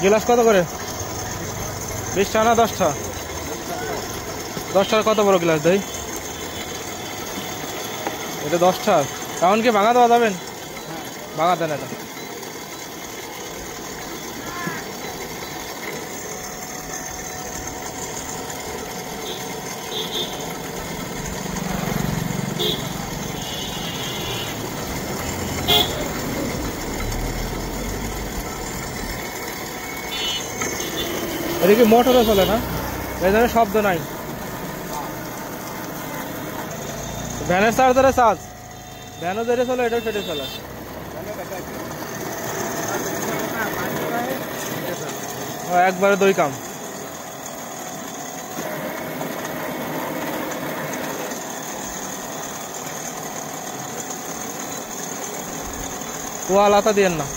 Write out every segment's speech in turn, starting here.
গিলাস কত করে? 20টা না 10টা? 10টার কত বড় গিলাস দেই? এটা 10টা। এখন কি ভাঙা দেওয়া যাবেন? ভাঙা দেন এটা। এটা কি মোটরও চলে না? এই ধরনের শব্দ নাই। ভ্যানের চার্জারে চার্জ, ভ্যানও যেটা চলে এটাও সেটা চলে। একবারে 2 কাম। ওয়া লাতা দিয়েন না।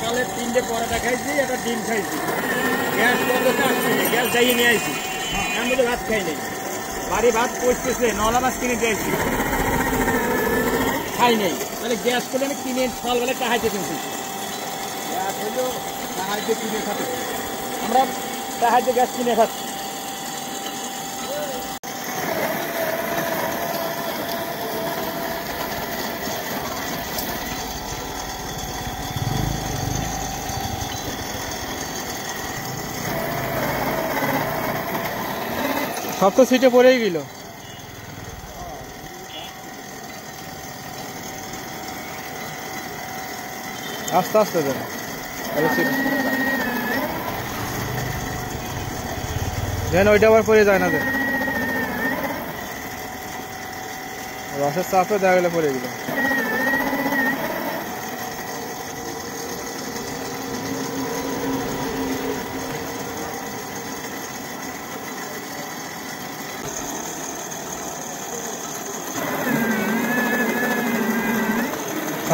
সকালে 3টে পরোটা খাইছি, একটা ডিম খাইছি, গ্যাস বন্ধ আসছে, গ্যাস যাইয়ে নিয়ে আইছি, এর মধ্যে ভাত খাই নাই। বাড়ি ভাত পচতেছে, নলা মাছ কিনে দিয়েছি, খাই নাই। তাহলে গ্যাস করে আমি কিনে সকালবেলা টাহাইতে কিনছি। গ্যাস হইলেও টাহাইতে কিনে খাতে, আমরা টাহাইতে গ্যাস কিনে খাচ্ছি। সব তো সিটে পড়েই গেল। আস্তে আস্তে দেন। দেন ওইটা আবার পড়ে যায় না। দেন রসের চাপে দেখা গেলে পড়ে গেল।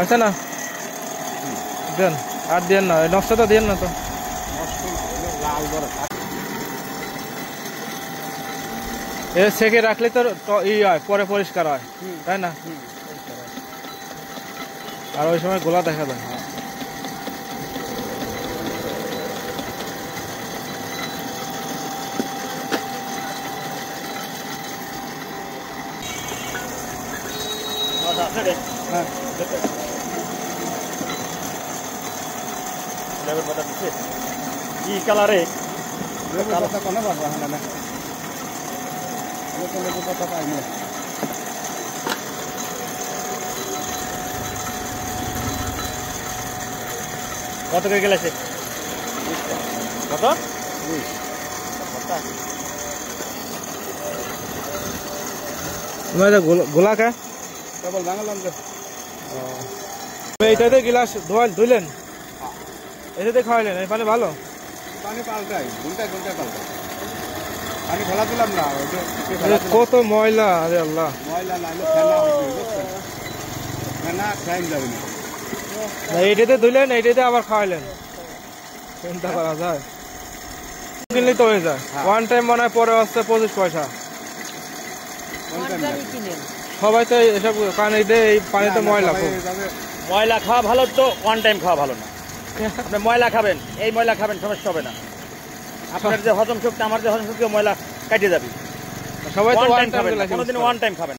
আচ্ছা না দেন, আর দেন না, নকশাটা দেন না তো। এ সেকে রাখলে তো ই হয়, পরে পরিষ্কার হয়, তাই না? আর ওই সময় গোলা দেখা যায়। হ্যাঁ, কি কালারে কত করে গেলেছে? কত? গোলা কে কেবল বাঙালাম। এইটাতে গিলাস ধুইলেন, এটাতে খাওয়াইলেন, এই পানি ভালো? পানি পাল্টাই, ঘন্টায় ঘন্টায় পাল্টাই। পানি ফেলা দিলাম না, কত ময়লা। আরে আল্লাহ, ময়লা নাইলে ফেনা হইবে, ফেনা টাইম যাবে না। এইটাতে ধুইলেন, এইটাতে আবার খাওয়াইলেন, চিন্তা করা যায়? কিনলেই তো হয়ে যায়। ওয়ান টাইম মনে হয় পরে আসছে 25 পয়সা। সবাই তো এসব কানে দেয়, এই পানিতে ময়লা। ময়লা খাওয়া ভালো তো, ওয়ান টাইম খাওয়া ভালো না। আপনি ময়লা খাবেন, এই ময়লা খাবেন, সমস্যা হবে না। আপনার যে হজম শক্তি, আমার যে হজম শক্তি, ময়লা কাটিয়ে যাবে। সবাই তো ওয়ান টাইম খাবেন, কোনোদিন ওয়ান টাইম খাবেন।